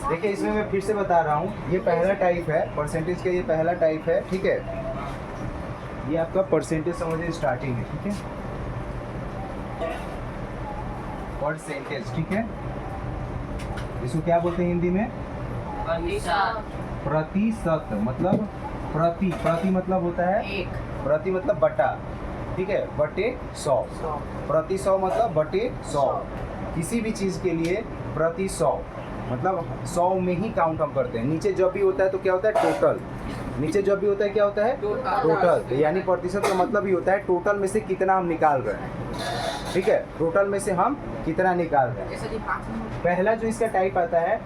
देखिए इसमें मैं फिर से बता रहा हूँ, ये पहला टाइप है परसेंटेज का, ये पहला टाइप है, ठीक है। ये आपका परसेंटेज समझिए स्टार्टिंग है, ठीक है, परसेंटेज, ठीक है। इसको क्या बोलते हैं हिंदी में? प्रतिशत। मतलब प्रति मतलब होता है एक, प्रति मतलब बटा, ठीक है, बटे 100। प्रति 100 मतलब बटे 100। किसी भी चीज़ के लिए प्रति 100 मतलब 100 में ही काउंट हम करते हैं। नीचे जब भी होता है तो क्या होता है? टोटल। नीचे जब भी होता है क्या होता है? टोटल। यानी प्रतिशत का मतलब ही होता है टोटल में से कितना हम निकाल रहे हैं, ठीक है, टोटल में से हम कितना निकाल रहे हैं। पहला जो इसका टाइप आता है,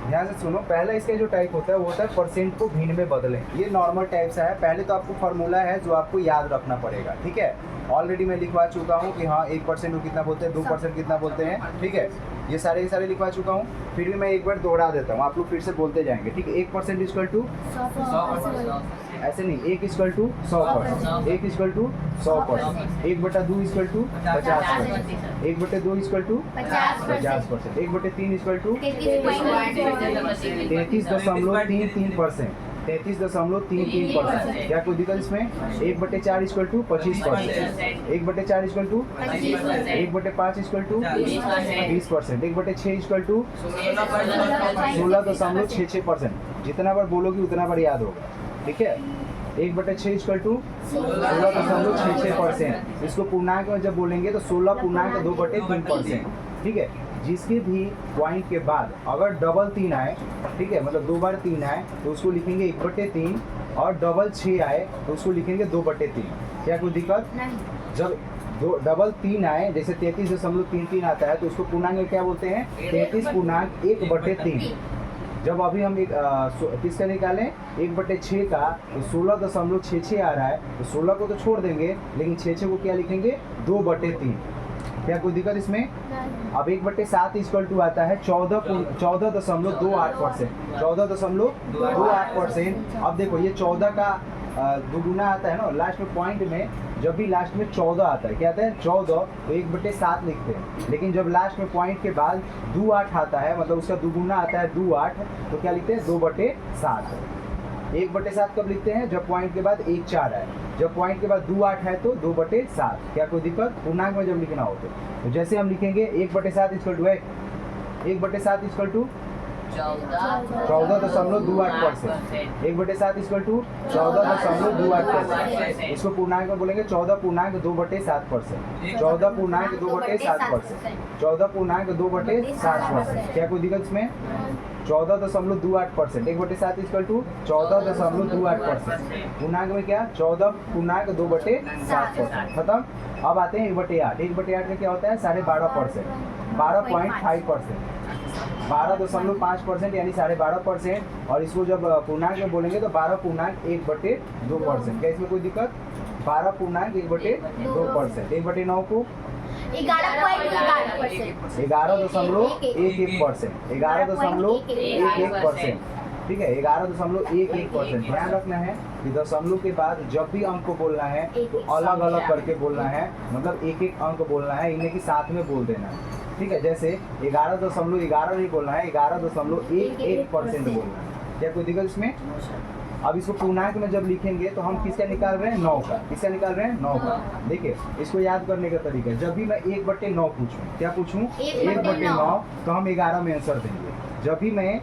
ध्यान से सुनो, पहला इसका जो टाइप होता है वो होता है परसेंट को भिन्न में बदलें। ये नॉर्मल टाइप सा है। पहले तो आपको फार्मूला है जो आपको याद रखना पड़ेगा, ठीक है। ऑलरेडी मैं लिखवा चुका हूँ कि हाँ 1% को कितना बोलते हैं, 2% कितना बोलते हैं, ठीक है, ये सारे लिखवा चुका हूँ। फिर भी मैं एक बार दोहरा देता हूँ, आप लोग फिर से बोलते जाएंगे, ठीक है। 1% इक्वल टू, ऐसे नहीं, 1 equal to 100%, 1 equal to 100%, 1/2 equal to 50%, 1/2 equal to 50%, 1/3 equal to 33.33%, 33.33%। क्या कोई दिक्कत इसमें? 1/4 equal to 25%, 1/4 equal to 1/5 equal to 20%, 1/6 equal to 16.66%। जितना बार बोलोगे उतना बार याद होगा, ठीक है। 1/6 इक्वल टू 16.66%। इसको पूर्णांक में जब बोलेंगे तो 16.2/3%, ठीक है। जिसके भी पॉइंट के बाद अगर डबल 3 आए, ठीक है, मतलब 2 बार 3 आए तो उसको लिखेंगे 1/3, और डबल 6 आए तो उसको लिखेंगे 2/3। क्या कोई दिक्कत नहीं? जब डबल 3 आए, जैसे 33.33 आता है तो उसको पूर्णांक में क्या बोलते हैं? 33.1/3। जब अभी हम एक किसका निकालें 1/6 का, तो 16.66 आ रहा है, तो 16 को तो छोड़ देंगे, लेकिन 6 को क्या लिखेंगे? 2/3। क्या कोई दिक्कत इसमें? अब 1/7 इक्वल टू आता है 14.28%, 14.28%। अब देखो ये 14 का दुगुना आता है ना लास्ट में पॉइंट में। जब भी लास्ट में 14 आता है, क्या आता है? 14, तो 1/7 लिखते हैं। लेकिन जब लास्ट में पॉइंट के बाद 28 आता है, मतलब उसका दुगुना आता है 28, तो क्या लिखते हैं? 2/7। 1/7 कब लिखते हैं? जब पॉइंट के बाद 1 4 है। जब पॉइंट के बाद 28 है तो 2/7। क्या कोई दिक्कत? पूर्णांक में जब लिखना हो तो जैसे हम लिखेंगे 1/7 equal to 1/7 equal to 14.28%, 1/7 equal to 14.28%। इसको पूर्णांक में बोलेंगे 14.2/7%, 14.2/7%, 14.2/7%। क्या कोई दिक्कत इसमें? 14.28%, 1/7 इक्वल टू 14.28%। पूर्णांक में क्या? 14.2/7%। खत्म। अब आते हैं 1/8। 1/8 में क्या होता है? 12.5%, 12.5%, 12.5% यानी 12.5%। और इसको जब पूर्णांक में बोलेंगे तो 12.1/2%। क्या इसमें कोई दिक्कत? 12.1/2%। 1/9 को 11.11%, 11.11%, ठीक है, 11.11%। ध्यान रखना है कि दशमलव के बाद जब भी अंक को बोलना है तो अलग अलग करके बोलना है, मतलब एक एक अंक बोलना है, इन्हें की साथ में बोल देना है, ठीक है। जैसे 11.11 नहीं बोलना है, 11.11% बोलना है। क्या कोई दिक्कत इसमें? अब इसको पूर्णांक में जब लिखेंगे तो हम किसका निकाल रहे हैं? 9 का। किसका निकाल रहे हैं? 9 का। देखिए इसको याद करने का तरीका, जब भी मैं 1/9 पूछूं, क्या पूछूं? 1/9, तो हम 11 में आंसर देंगे। जब भी मैं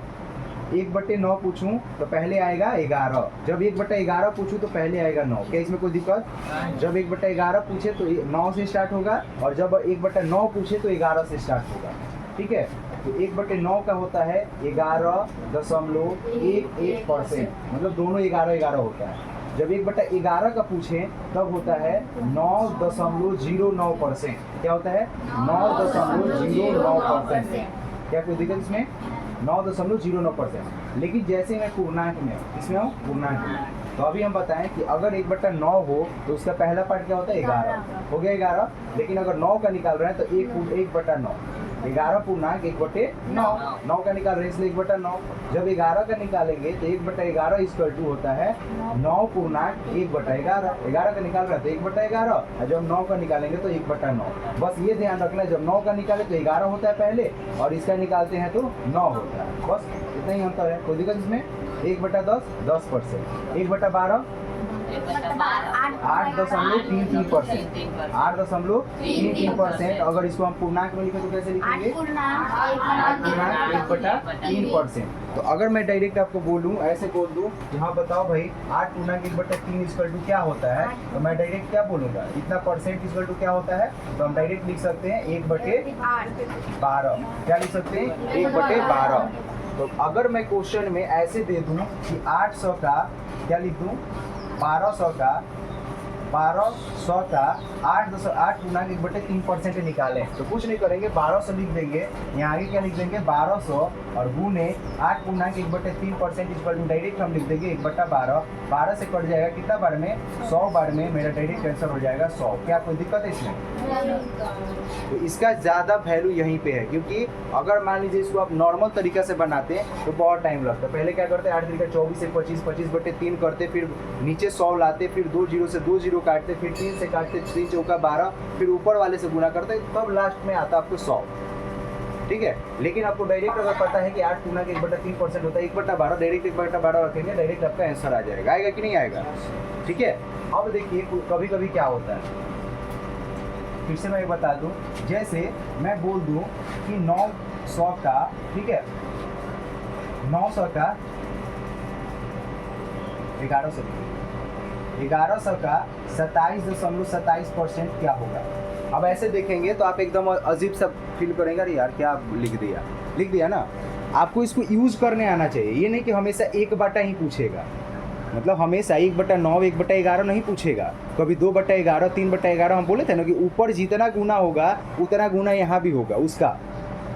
1/9 पूछूं तो पहले आएगा 11। जब 1/11 पूछूं तो पहले आएगा 9। क्या इसमें कोई दिक्कत? जब 1/11 पूछे तो 9 से स्टार्ट होगा, और जब 1/9 पूछे तो 11 से स्टार्ट होगा, ठीक है। तो 1/9 का होता है 11.11%, मतलब दोनों 11 होता है। जब 1/11 का पूछें तब होता है 9.09%। क्या होता है? 9.09%। क्या कोई दिक्कत इसमें? 9.09%। लेकिन जैसे मैं पूर्णांक में, इसमें हूँ पूर्णांक में, तो अभी हम बताएं कि अगर 1/9 हो तो उसका पहला पार्ट क्या होता है? 11 हो गया 11। लेकिन अगर 9 का निकाल रहे हैं तो 1/9, 11 पूर्णांक 1/9। 9 का निकाल रहे हैं इसलिए 1/9। जब 11 का निकालेंगे तो 1/11 इक्वल टू होता है 9 पूर्णांक 1/11। 11 का निकाल रहे हैं तो 1/11, और जब 9 का निकालेंगे तो 1/9। बस ये ध्यान रखना है, जब 9 का निकाले तो 11 होता है पहले, और इसका निकालते हैं तो 9 होता है। बस इतना ही अंतर है, कोई दिक्कत इसमें। 1/10 10%, 1/12 8.33%, 8.33%। अगर इसको हम पूर्णांक में लिखें तो कैसे लिखेंगे? 8/1/3%। तो अगर मैं डायरेक्ट आपको बोलूं, ऐसे बोल दूं, यहाँ बताओ भाई 8 पूर्णांक 1/3 इक्वल टू क्या होता है, तो मैं डायरेक्ट क्या बोलूंगा, इतना परसेंट इक्वल टू क्या होता है, तो हम डायरेक्ट लिख सकते हैं 1/12। क्या लिख सकते हैं? 1/12। तो अगर मैं क्वेश्चन में ऐसे दे दूं कि 800 का क्या लिख दूं, 1200 का 8 पूर्णांक 1/3% निकालें, तो कुछ नहीं करेंगे, 1200 लिख देंगे, यहाँ आगे क्या लिख देंगे 1200, और गुने 8 पूर्णांक 1/3% इक्वल टू डायरेक्ट हम लिख देंगे 1/12। 12 से कट जाएगा कितना बार में? 100 बार में मेरा डायरेक्ट आंसर हो जाएगा 100। क्या कोई दिक्कत है इसमें? तो इसका ज़्यादा वैल्यू यहीं पे है, क्योंकि अगर मान लीजिए इसको आप नॉर्मल तरीका से बनाते हैं तो बहुत टाइम लगता है। पहले क्या करते हैं, 8 3 24 से 25, 25/3 करते, फिर नीचे 100 लाते, फिर 2 जीरो से 2 जीरो काटते, फिर 3 से काटते, 3 चौका 12, फिर ऊपर वाले से गुना करते, तब लास्ट में आता आपको 100। ठीक है, लेकिन आपको डायरेक्ट अगर पता है कि 8 पूर्णांक 1/3% होता है, 1/12 डायरेक्ट 1/12 रखेंगे, डायरेक्ट आपका आंसर आ जाएगा। आएगा कि नहीं आएगा? ठीक है। अब देखिए कभी कभी क्या होता है, फिर से मैं बता दूं, जैसे मैं बोल दूं कि 900 का, ठीक है, 900 का 1100 का 27.27% क्या होगा? अब ऐसे देखेंगे तो आप एकदम अजीब सा फील करेंगे, अरे यार क्या लिख दिया ना। आपको इसको यूज करने आना चाहिए, ये नहीं कि हमेशा 1/, ही पूछेगा, मतलब हमेशा 1/9 1/11 नहीं पूछेगा, कभी 2/11 3/11। हम बोले थे ना कि ऊपर जितना गुना होगा उतना गुना यहाँ भी होगा उसका।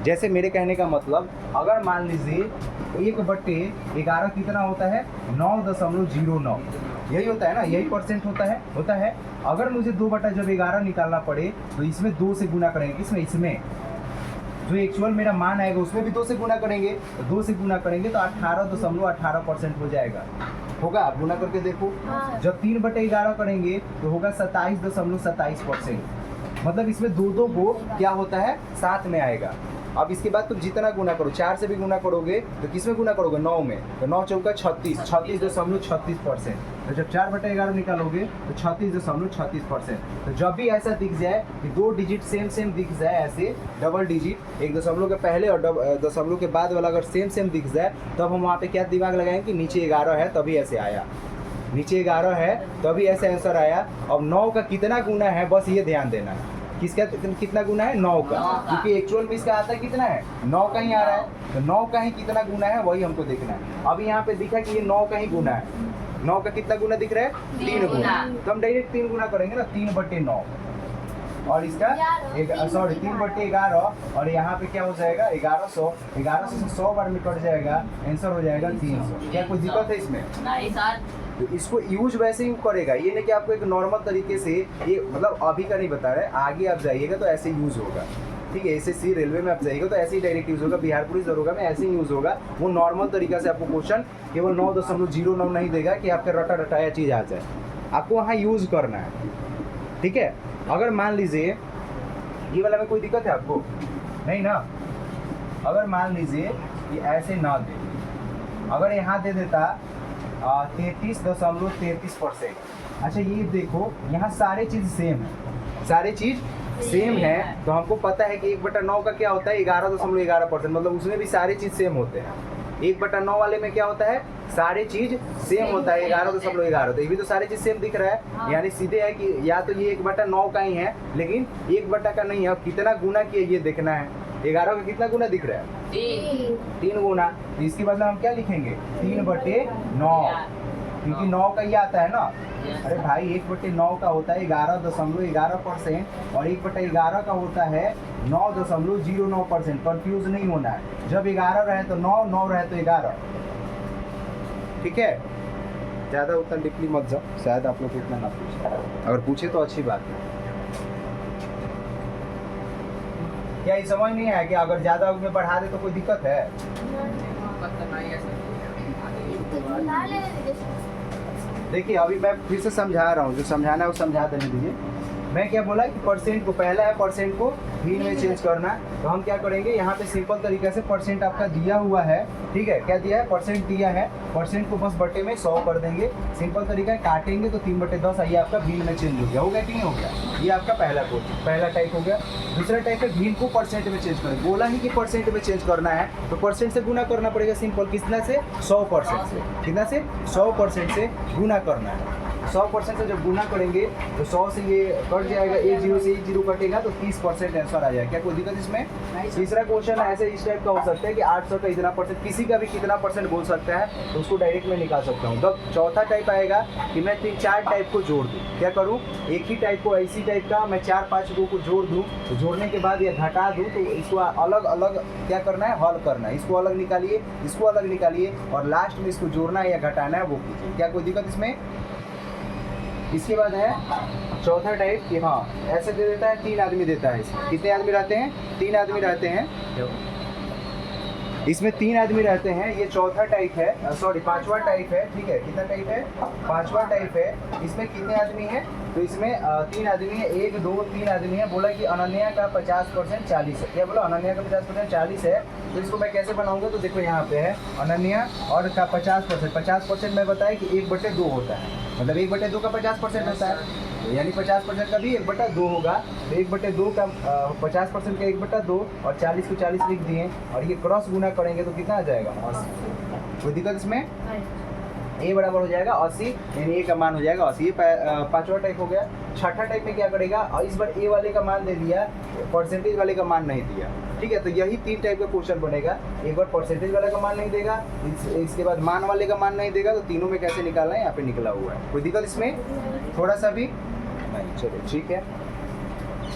जैसे मेरे कहने का मतलब, अगर मान लीजिए 1/11 कितना होता है, 9.09, यही होता है ना, यही परसेंट होता है। अगर मुझे 2/11 निकालना पड़े तो इसमें 2 से गुना करेंगे, इसमें जो एक्चुअल मेरा मान आएगा उसमें भी 2 से गुना करेंगे, तो 2 से गुना करेंगे तो 18.18% हो जाएगा। होगा, आप गुना करके देखो। जब 3/11 करेंगे तो होगा 27.27%। मतलब इसमें दो को क्या होता है, साथ में आएगा। अब इसके बाद तुम जितना गुना करो, 4 से भी गुना करोगे तो किस में गुना करोगे, 9 में, तो 9 चौका 36, 36.36%। तो जब 4/11 निकालोगे तो 36.36%। तो जब भी ऐसा दिख जाए कि 2 डिजिट सेम दिख जाए, ऐसे डबल डिजिट, एक दशमलव के पहले और दशमलव के बाद वाला अगर सेम दिख जाए, तब हम वहाँ पे क्या दिमाग लगाएंगे कि नीचे 11 है तभी ऐसे आया, नीचे 11 है तभी ऐसे आंसर आया। अब 9 का कितना गुना है, बस ये ध्यान देना है। किसका कितना गुना है, 9 का, क्योंकि एक्चुअल में इसका आता है कितना है, 9 का ही आ रहा है, तो 9 का ही कितना गुना है वही हमको देखना है। अब यहाँ पे दिखा कि ये 9 का ही गुना है, 9 का कितना गुना दिख रहा है, 3 गुना, तो हम डायरेक्ट 3 गुना करेंगे ना, 3/9, और इसका 3/11, और यहाँ पे क्या हो जाएगा 1100 से 100 बार में कट जाएगा, आंसर हो जाएगा 300। क्या कोई दिक्कत है इसमें? नहीं सर। तो इसको यूज वैसे ही करेगा, ये नहीं कि आपको एक नॉर्मल तरीके से, ये मतलब अभी का नहीं बता रहे, आगे आप जाइएगा तो ऐसे यूज होगा। ठीक है, एसएससी रेलवे में आप जाइएगा तो ऐसे ही डायरेक्ट यूज होगा, बिहार पुलिस दरोगा में ऐसे ही यूज होगा। वो नॉर्मल तरीका से आपको क्वेश्चन केवल 9.09 नहीं देगा कि आपका रटाया चीज़ आ जाए, आपको वहाँ यूज करना है। ठीक है, अगर मान लीजिए ये वाला में कोई दिक्कत है आपको नहीं ना, अगर मान लीजिए कि ऐसे ना दे, अगर यहाँ दे देता 33.33%। अच्छा ये देखो, यहाँ सारे चीज़ सेम है, तो हमको पता है कि 1/9 का क्या होता है, 11.11%, मतलब उसमें भी सारे चीज़ सेम होते हैं। 1/9 वाले में क्या होता है, सारे चीज़ सेम होता है, 11.11, तो ये भी तो सारे चीज़ सेम दिख रहा है। यानी सीधे है कि या तो ये 1/9 का ही है, लेकिन 1/, का नहीं है। अब कितना गुना किया ये देखना है, 11 का कितना गुना दिख रहा है, 3 गुना, तो इसके बदले हम क्या लिखेंगे, 3/9, क्योंकि 9 का ही आता है ना। अरे भाई 1/9 का होता है 11.11%, और 1/11 का होता है 9.09%। कंफ्यूज नहीं होना है, जब 11 रहे तो 9, 9 रहे तो 11। ठीक है, ज़्यादा उतना डीपली मत जाओ, शायद आप लोग को इतना ना पूछे, अगर पूछे तो अच्छी बात है। क्या ये समझ नहीं आया कि अगर ज़्यादा में बढ़ा दे तो कोई दिक्कत है? देखिए अभी मैं फिर से समझा रहा हूँ, जो समझाना है वो समझा देने दीजिए। मैं क्या बोला कि परसेंट को, पहला है परसेंट को मीन में चेंज करना। तो हम क्या करेंगे, यहाँ पे सिंपल तरीके से परसेंट आपका दिया हुआ है, ठीक है, क्या दिया है, परसेंट दिया है, परसेंट को बस बटे में 100 कर देंगे। सिंपल तरीका है, काटेंगे तो 3/10 आइए आपका मीन में चेंज हो गया। हो गया कि नहीं हो गया? ये आपका पहला टाइप हो गया। दूसरा टाइप है मीन को परसेंट में चेंज करें। बोला ही कि परसेंट में चेंज करना है तो परसेंट से गुना करना पड़ेगा। सिंपल, कितना से? 100% से। कितना से? 100% से गुना करना है। 100% से जब गुना करेंगे तो 100 से ये कट जाएगा, 1 0 से 1 0 कटेगा तो 30% आंसर आ जाएगा। क्या कोई दिक्कत इसमें? तीसरा क्वेश्चन ऐसे इस टाइप का हो सकता है कि 800 का इतना परसेंट, किसी का भी कितना परसेंट बोल सकता है तो उसको डायरेक्ट में निकाल सकता हूँ। तब चौथा टाइप आएगा कि मैं 3-4 टाइप को जोड़ दूँ। क्या करूँ, एक ही टाइप को, ऐसी टाइप का मैं 4-5 को जोड़ दूँ। तो जोड़ने के बाद या घटा दूँ तो इसको अलग अलग क्या करना है, हल करना है। इसको अलग निकालिए, इसको अलग निकालिए और लास्ट में इसको जोड़ना है या घटाना है वो कीजिए। क्या कोई दिक्कत इसमें? इसके बाद है चौथा टाइप कि हाँ ऐसे दे देता है, 3 आदमी देता है। इसमें कितने आदमी रहते हैं? 3 आदमी रहते हैं। इसमें 3 आदमी रहते हैं। ये चौथा टाइप है, सॉरी 5वां टाइप है, ठीक है। कितना टाइप है? 5वां टाइप है। इसमें कितने आदमी हैं? तो इसमें 3 आदमी है, 1 2 3 आदमी है। बोला कि अनन्या का 50% 40 है। क्या बोला? अनन्या का 50% 40 है। तो इसको मैं कैसे बनाऊंगा, तो देखो यहाँ पे है अनन्या और का 50% मैं बताया कि 1/2 होता है, मतलब 1/2 का 50% होता है। यानी 50% का भी 1/2 होगा। तो 1/2 का 50% का 1/2 और 40 को 40 लिख दिए और ये क्रॉस गुना करेंगे तो कितना आ जाएगा? 80। कोई दिक्कत इसमें? ए बराबर हो जाएगा 80, यानी ए का मान हो जाएगा 80। ये 5वां टाइप हो गया। छठा टाइप में क्या करेगा, और इस बार ए वाले का मान दे दिया, परसेंटेज वाले का मान नहीं दिया, ठीक है। तो यही 3 टाइप का क्वेश्चन बनेगा। एक बार परसेंटेज वाले का मान नहीं देगा, इसके बाद मान वाले का मान नहीं देगा, तो तीनों में कैसे निकालना है, यहाँ पे निकला हुआ है। कोई दिक्कत इसमें? थोड़ा सा भी नहीं? चलो ठीक है,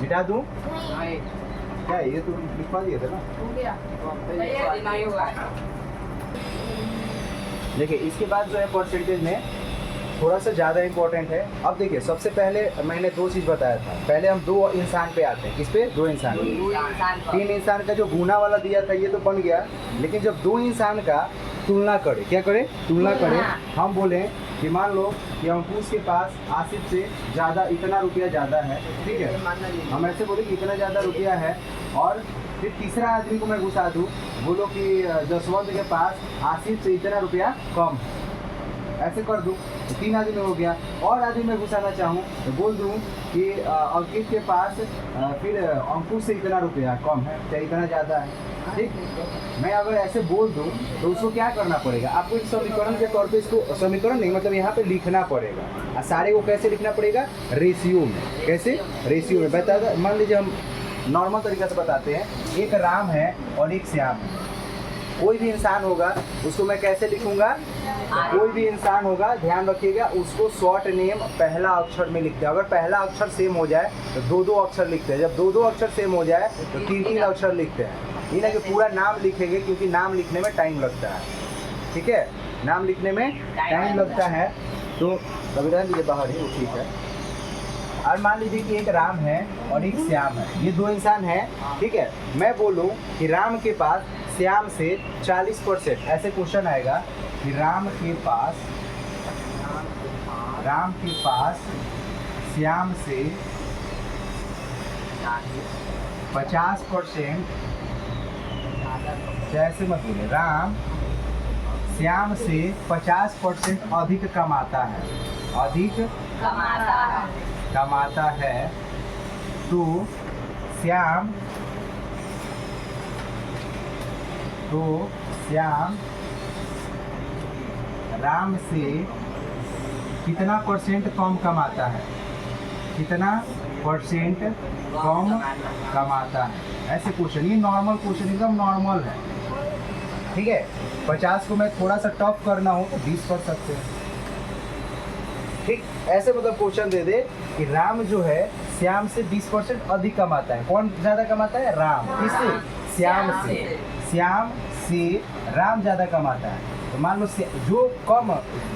मिटा दूँ क्या? ये तो लिखवा दिए थे ना। देखिए इसके बाद जो है परसेंटेज में थोड़ा सा ज़्यादा इंपॉर्टेंट है। अब देखिए सबसे पहले मैंने 2 चीज़ बताया था। पहले हम 2 इंसान पे आते हैं। किस पे? 2 इंसान। 3 इंसान का जो गुना वाला दिया था ये तो बन गया, लेकिन जब 2 इंसान का तुलना करें, क्या करें? तुलना करें। हम बोलें कि मान लो कि अंकुश के पास आसिफ से ज़्यादा इतना रुपया ज़्यादा है, ठीक है। हम ऐसे बोले कि इतना ज़्यादा रुपया है, और फिर तीसरा आदमी को मैं घुसा दूँ, बोलो कि जसवंत के पास आसिफ से इतना रुपया कम है, ऐसे कर दूँ तो 3 आदमी हो गया। और आदमी मैं घुसाना चाहूँ तो बोल दूँ कि अंकित के पास फिर अंकुश से इतना रुपया कम है, चाहे इतना ज़्यादा है, ठीक। मैं अगर ऐसे बोल दूँ तो उसको क्या करना पड़ेगा, आपको एक समीकरण के तौर पे, इसको समीकरण नहीं मतलब यहाँ पे लिखना पड़ेगा। और सारे को कैसे लिखना पड़ेगा? रेशियो में। कैसे? रेशियो में। बता दो, मान लीजिए हम नॉर्मल तरीके से बताते हैं, एक राम है और एक श्याम है। कोई भी इंसान होगा उसको मैं कैसे लिखूंगा? कोई भी इंसान होगा, ध्यान रखिएगा, उसको शॉर्ट नेम पहला अक्षर में लिखते हैं। अगर पहला अक्षर सेम हो जाए तो 2-2 अक्षर लिखते हैं। जब 2-2 अक्षर सेम हो जाए तो 3-3 अक्षर लिखते हैं। ये ना कि पूरा नाम लिखेंगे, क्योंकि नाम लिखने में टाइम लगता है, ठीक है। नाम लिखने में टाइम लगता है, तो कभी रह लीजिए बाहर ही, ठीक है। और मान लीजिए कि एक राम है और एक श्याम है, ये 2 इंसान हैं, ठीक है। मैं बोलूँ कि राम के पास श्याम से 40%, ऐसे क्वेश्चन आएगा कि राम के पास श्याम से 50%, जैसे मत बोलिए, राम श्याम से 50% अधिक कमाता है, अधिक कमाता है, तो श्याम राम से कितना परसेंट कम कमाता है, कितना परसेंट कम कमाता है, ऐसे क्वेश्चन। ये नॉर्मल क्वेश्चन, एकदम नॉर्मल है, ठीक है। 50 को मैं थोड़ा सा टफ करना हो तो 20 कर सकते हैं, ठीक। ऐसे मतलब क्वेश्चन दे दे कि राम जो है श्याम से 20% अधिक कमाता है। कौन ज़्यादा कमाता है? राम। किससे? श्याम से। श्याम से राम ज़्यादा कमाता है। तो मान लो जो कम,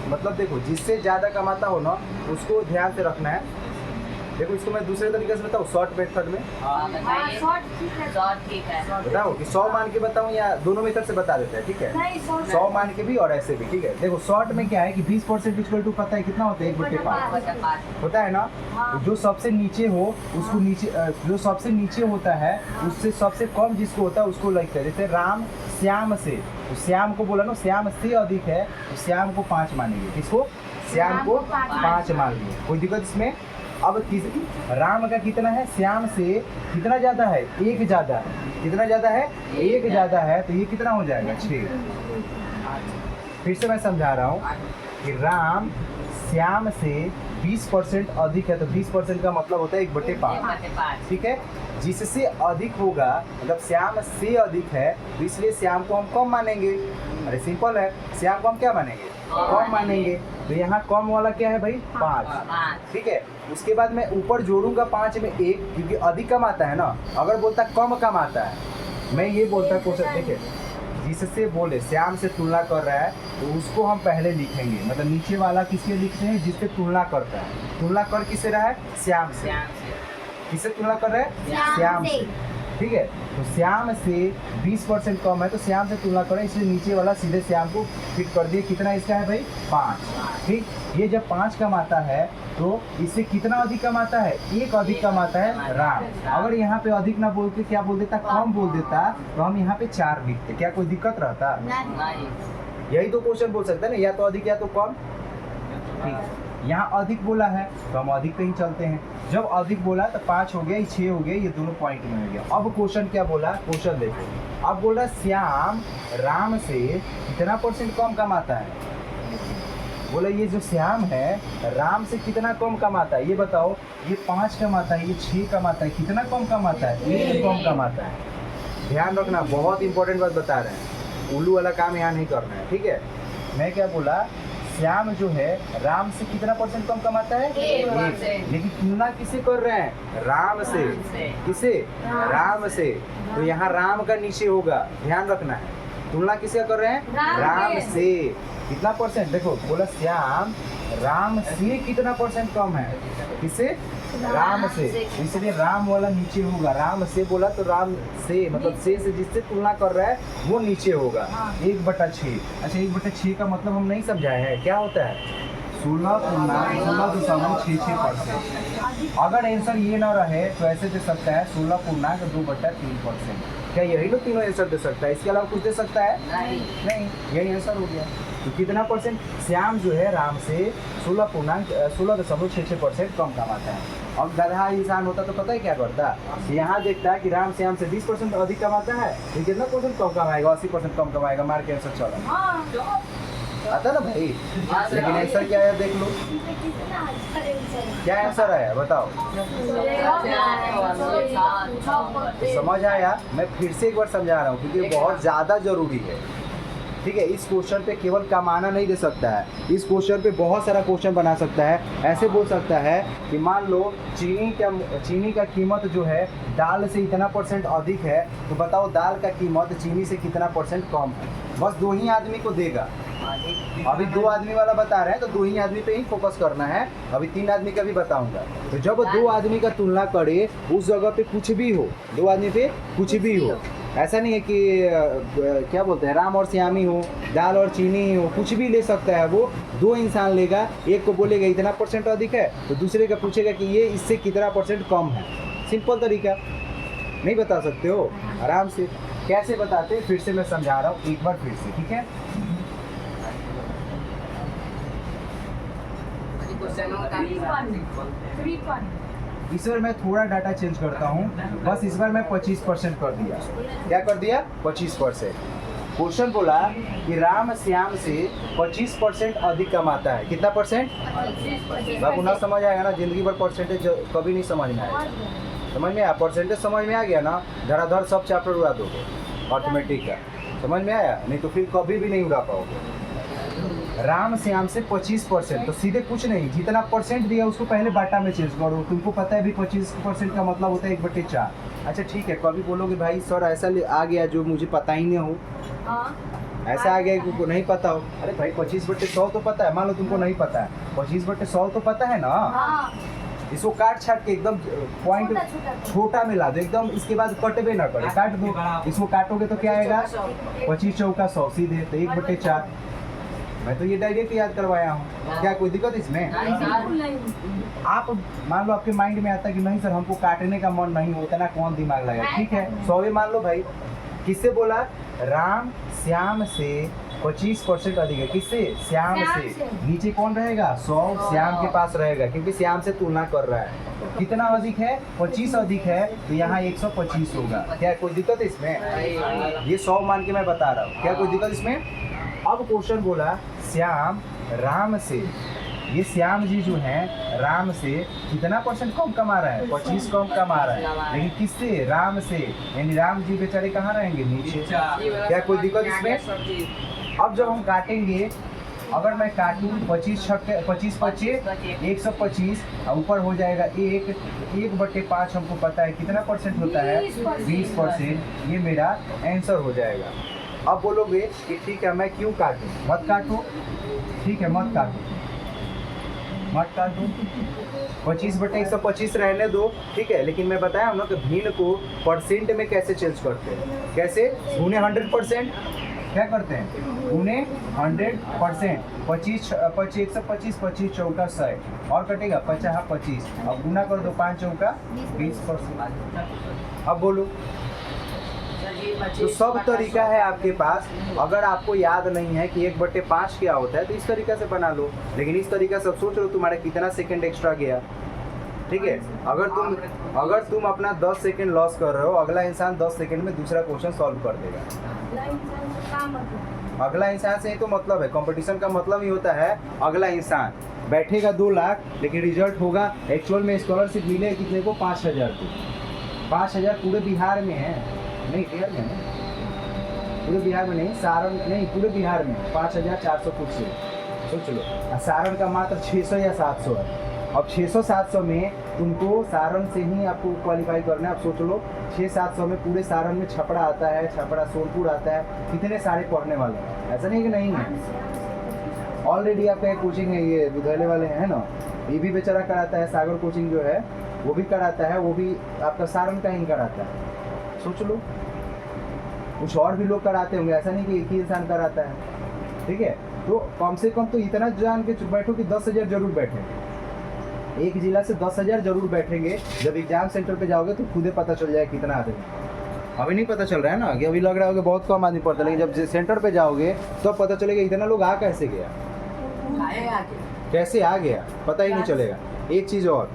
मतलब देखो जिससे ज़्यादा कमाता हो ना उसको ध्यान से रखना है। देखो इसको मैं दूसरे तरीके से बताऊँ, शॉर्ट मेथड में शॉर्ट ठीक है। बताओ कि 100 मान के बताऊँ या दोनों मेथड से बता देते हैं, ठीक है? 100 मान के भी और ऐसे भी, ठीक है? देखो शॉर्ट में क्या है कि 20% इक्वल टू पता है कितना होता है, 1/5 होता है ना। तो जो सबसे नीचे हो उसको नीचे, जो सबसे नीचे होता है उससे सबसे कम जिसको होता है उसको लिखते हैं। जैसे राम श्याम से, तो श्याम को बोला ना, श्याम से अधिक है तो श्याम को 5 मानेंगे। किसको? श्याम को 5 मान लिए, कोई दिक्कत इसमें? अब राम का कितना है, श्याम से कितना ज़्यादा है, 1 ज़्यादा है। कितना ज़्यादा है? 1 ज़्यादा है, तो ये कितना हो जाएगा, 6। फिर से मैं समझा रहा हूँ कि राम श्याम से 20% अधिक है, तो 20% का मतलब होता है 1/5, ठीक है? जिससे अधिक होगा, मतलब श्याम से अधिक है तो इसलिए श्याम को हम कम मानेंगे। अरे सिंपल है, श्याम को हम क्या मानेंगे, कम मानेंगे। तो यहाँ कम वाला क्या है भाई, 5, ठीक है? उसके बाद मैं ऊपर जोड़ूंगा 5 में 1, क्योंकि अधिक कम आता है ना। अगर बोलता कम कम आता है, मैं ये बोलता क्वेश्चन, देखिए जिससे बोले श्याम से तुलना कर रहा है तो उसको हम पहले लिखेंगे, मतलब नीचे वाला किससे लिखते हैं, जिससे तुलना करता है। तुलना कर किससे रहा है, श्याम से। किससे तुलना कर रहा है, श्याम से, ठीक है? तो श्याम से 20% कम है तो श्याम से तुलना करें, इसलिए नीचे वाला सीधे श्याम को फिट कर दिए। कितना इसका है भाई, 5, ठीक? ये जब 5 कम आता है तो इससे कितना अधिक कम आता है, 1 अधिक कम आता है राम। अगर यहाँ पे अधिक ना बोल के क्या बोल देता, कम बोल देता, तो हम यहाँ पे 4 लिखते, क्या कोई दिक्कत रहता? यही तो क्वेश्चन बोल सकते हैं ना, या तो अधिक या तो कम, ठीक है? यहाँ अधिक बोला है तो हम अधिक पे ही चलते हैं। जब अधिक बोला तो 5 हो गया, ये 6 हो गया, ये दोनों पॉइंट में हो गया। अब क्वेश्चन क्या बोला, क्वेश्चन देखो। अब बोल रहा श्याम राम से कितना % कम कमाता है। बोला ये जो श्याम है राम से कितना कम कमाता है, ये बताओ। ये 5 कमाता है, ये 6 कमाता है, कितना कम कमाता है, 1 कम कमाता है। ध्यान रखना, बहुत इंपॉर्टेंट बात बता रहे हैं, उल्लू वाला काम यहाँ नहीं करना है, ठीक है? मैं क्या बोला, श्याम जो है राम से कितना % कम कमाता है, 1। लेकिन तुलना किसे कर रहे हैं, राम से। किसे, राम से। तो यहाँ राम का नीचे होगा, ध्यान रखना है। तुलना किसे कर रहे हैं, राम से। कितना %, देखो बोला श्याम राम से कितना % कम है, किसे, राम से, इसलिए राम वाला नीचे होगा। राम से बोला तो राम से मतलब से जिससे तुलना कर रहा है वो नीचे होगा, 1/6। अच्छा 1/6 का मतलब हम नहीं समझाए हैं, क्या होता है, 16.66%। अगर आंसर ये ना रहे तो ऐसे दे सकता है 16.2/3%। क्या यही लोग तीनों आंसर दे सकता है, इसके अलावा कुछ दे सकता है, नहीं, यही आंसर हो गया। तो कितना %, श्याम जो है राम से 16.66% कम कमाता है। अब गधा इंसान होता तो पता है क्या करता, यहाँ देखता है कि राम श्याम से 20% अधिक कमाता है, तो कितना % कम कमाएगा, 80% कम कमाएगा, मार के आंसर चला आता ना भाई। लेकिन आंसर क्या है देख लो, क्या आंसर आया बताओ, तो समझ आया? मैं फिर से एक बार समझा रहा हूँ क्योंकि बहुत ज़्यादा ज़रूरी है, ठीक है? इस क्वेश्चन पे केवल कमाना नहीं दे सकता है, इस क्वेश्चन पे बहुत सारा क्वेश्चन बना सकता है। ऐसे बोल सकता है कि मान लो चीनी का कीमत जो है दाल से इतना % अधिक है, तो बताओ दाल का कीमत चीनी से कितना % कम है। बस 2 ही आदमी को देगा। अभी 2 आदमी वाला बता रहे हैं तो 2 ही आदमी पे ही फोकस करना है, अभी 3 आदमी का भी बताऊंगा। तो जब 2 आदमी का तुलना करे उस जगह पे कुछ भी हो, 2 आदमी पे कुछ भी हो, ऐसा नहीं है कि क्या बोलते हैं राम और श्यामी हो, दाल और चीनी हो, कुछ भी ले सकता है वो। 2 इंसान लेगा, एक को बोलेगा इतना % अधिक है तो दूसरे का पूछेगा कि ये इससे कितना % कम है। सिंपल तरीका, नहीं बता सकते हो आराम से। कैसे बताते फिर से मैं समझा रहा हूँ एक बार फिर से, ठीक है? इस बार मैं थोड़ा डाटा चेंज करता हूँ, बस इस बार मैं 25% कर दिया। क्या कर दिया, 25%। क्वेश्चन बोला कि राम श्याम से 25% अधिक कमाता है, कितना %? बाबू ना समझ आएगा ना, जिंदगी भर परसेंटेज कभी नहीं समझ में आएगा। समझ में आया, परसेंटेज समझ में आ गया ना, धड़ाधड़ सब चैप्टर उड़ा दोगे ऑटोमेटिक का। समझ में आया, नहीं तो फिर कभी भी नहीं उड़ा पाओगे। राम श्याम से 25%, तो सीधे कुछ नहीं, जितना % दिया उसको पहले बाटा में चेंज करो। तुमको पता है भी 25% का मतलब होता है 1/4। अच्छा ठीक है, कभी बोलोगे भाई सर ऐसा आ गया जो मुझे पता ही नहीं हो, ऐसा आ गया कि तुमको नहीं पता हो। अरे भाई 25/100 तो पता है, मान लो तुमको नहीं पता है, 25/100 तो पता है ना। इसको काट छाट के एकदम पॉइंट छोटा में ला दो एकदम, इसके बाद कटबे ना करे, काट दो। इसको काटोगे तो क्या आएगा 25 चौका 100 सीधे, तो 1/4। मैं तो ये डायरेक्ट याद करवाया हूँ, क्या कोई दिक्कत इसमें? आप मान लो आपके माइंड में आता है कि नहीं सर हमको काटने का मन नहीं होता ना, कौन दिमाग लगाए, ठीक है 100 मान लो भाई। किससे बोला? राम श्याम से 25% अधिक है। किससे? श्याम से। नीचे कौन रहेगा? 100 श्याम के पास रहेगा, क्योंकि श्याम से तुलना कर रहा है। कितना अधिक है? 25 अधिक है, तो यहाँ 125 होगा। क्या कोई दिक्कत है इसमें? ये 100 मान के मैं बता रहा हूँ, क्या कोई दिक्कत इसमें? अब क्वेश्चन बोला श्याम राम से, ये श्याम जी जो हैं राम से कितना % कम कमा रहा है? 25 कम कमा रहा है, लेकिन किससे? राम से, यानी राम जी बेचारे कहाँ रहेंगे? नीचे। क्या कोई दिक्कत इसमें? अब जब हम काटेंगे, अगर मैं काटूँ 25 25 125 और ऊपर हो जाएगा 1/5 हमको पता है कितना % होता है? 20%। ये मेरा आंसर हो जाएगा। अब बोलोगे कि ठीक है मैं क्यों काटूँ? मत काटो, ठीक है मत काटो, मत काटो, 25/125 रहने दो, ठीक है। लेकिन मैं बताया हम लोग कि भिन्न को परसेंट में कैसे चेंज करते हैं, कैसे? गुने 100%, क्या करते हैं? गुने 100%, 25 125 25 चौका 100 और कटेगा 50 25, अब गुना कर दो 5 चौका 20%। अब बोलो, तो सब तरीका है आपके पास। अगर आपको याद नहीं है कि 1/5 क्या होता है तो इस तरीका से बना लो, लेकिन इस तरीका से सोच लो तुम्हारा कितना सेकंड एक्स्ट्रा गया, ठीक है। अगर तुम अपना 10 सेकंड लॉस कर रहे हो, अगला इंसान 10 सेकंड में दूसरा क्वेश्चन सॉल्व कर देगा। अगला इंसान से ही तो मतलब है, कंपटीशन का मतलब ही होता है अगला इंसान बैठेगा 2 लाख, लेकिन रिजल्ट होगा एक्चुअल में स्कॉलरशिप मिले कितने को? 5000 को। 5000 पूरे बिहार में है, नहीं बिहार में नहीं, पूरे बिहार में नहीं, सारण नहीं, पूरे बिहार में 5400 कुछ से सोच लो। सारण का मात्र 600 या 700 है। अब 600-700 में तुमको सारण से ही आपको क्वालिफाई करना है। अब सोच लो 600-700 में पूरे सारण में छपरा आता है, छपरा सोनपुर आता है, कितने सारे पढ़ने वाले हैं, ऐसा नहीं कि नहीं है। ऑलरेडी आपका एक कोचिंग है, ये विद्यालय वाले हैं ना, ये भी बेचारा कराता है, सागर कोचिंग जो है वो भी कराता है, वो भी आपका सारण का ही कराता है। सोच लो, कुछ और भी लोग कराते होंगे, ऐसा नहीं कि एक ही इंसान कराता है, ठीक है। तो कम से कम तो इतना जान के बैठो कि 10,000 जरूर बैठे, एक जिला से 10,000 जरूर बैठेंगे। जब एग्जाम सेंटर पे जाओगे तो खुद ही पता चल जाए कितना आदमी। अभी नहीं पता चल रहा है ना, कि अभी लग रहा है कि बहुत कम आदमी पढ़ता है, लेकिन जब सेंटर पे जाओगे तो पता चलेगा इतना लोग आ कैसे गया, कैसे आ गया पता ही नहीं चलेगा। एक चीज़ और,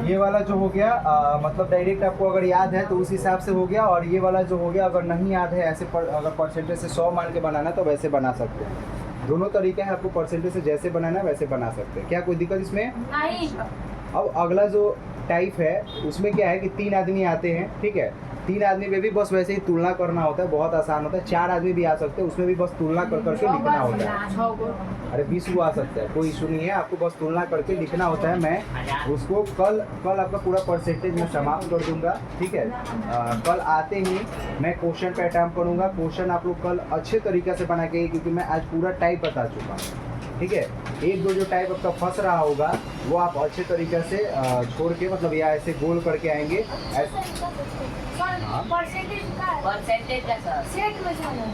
ये वाला जो हो गया मतलब डायरेक्ट आपको अगर याद है तो उस हिसाब से हो गया, और ये वाला जो हो गया अगर नहीं याद है ऐसे अगर परसेंटेज से 100 मान के बनाना तो वैसे बना सकते हैं। दोनों तरीके हैं, आपको परसेंटेज से जैसे बनाना है वैसे बना सकते हैं। क्या कोई दिक्कत इसमें? नहीं। अब अगला जो टाइप है उसमें क्या है कि 3 आदमी आते हैं, ठीक है। 3 आदमी पे भी बस वैसे ही तुलना करना होता है, बहुत आसान होता है। 4 आदमी भी आ सकते हैं, उसमें भी बस तुलना कर करके लिखना होता है। अरे 20 को आ सकता है, कोई इशू नहीं है, आपको बस तुलना करके लिखना होता है। मैं उसको कल आपका पूरा परसेंटेज में समाप्त कर दूंगा, ठीक है। कल आते ही मैं क्वेश्चन पे अटैम्प्ट करूंगा। क्वेश्चन आप लोग कल अच्छे तरीके से बना के, क्योंकि मैं आज पूरा टाइप बता चुका हूँ, ठीक है। 1-2 जो टाइप आपका फंस रहा होगा वो आप अच्छे तरीके से छोड़ के, मतलब या ऐसे गोल करके आएंगे परसेंटेज का सर सेट में जाना